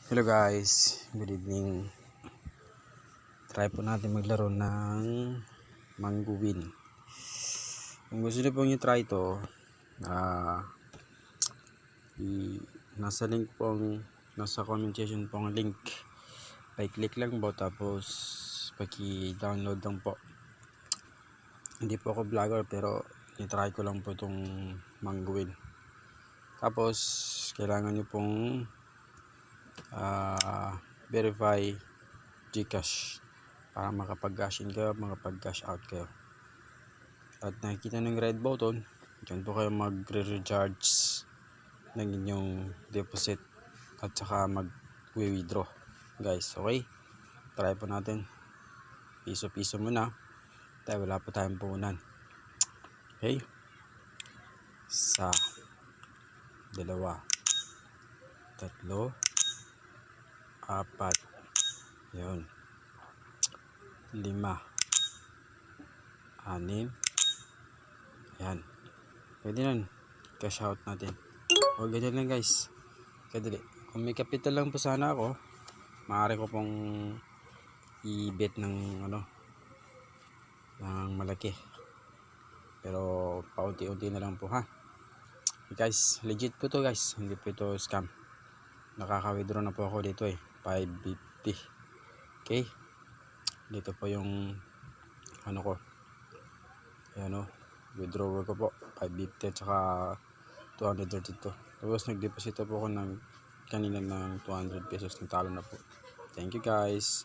Hello guys, good evening. Try po natin maglaro ng Mango Win. Kung gusto niyo pong i-try ito, nasa link pong, nasa comment section pong link. Pa-click lang po, tapos paki-download lang po. Hindi po ako vlogger, pero i-try ko lang po itong Mango Win. Tapos kailangan niyo pong verify GCash para makapag-cash in kayo, makapag-cash out kayo. At nakikita ng red button, dyan po kayo magre-recharge ng inyong deposit at saka mag-withdraw guys. Okay, try po natin piso-piso muna dahil wala po tayong puhunan. Okay, isa, dalawa, tatlo, apat, yun, lima, anim, yan, pwede nun, cash out natin. O ganyan lang guys, kadali. Kung may capital lang po sana ako, maaari ko pong i-bet ng ng malaki, pero paunti-unti na lang po ha. Guys, legit po to guys, hindi po ito scam. Nakaka-withdraw na po ako dito 550. Okay, dito po yung ko, ayan withdrawal ko po 550 at saka 232. Tapos nag-deposit po ako ng kanina ng 200 pesos, natalo na po. Thank you guys.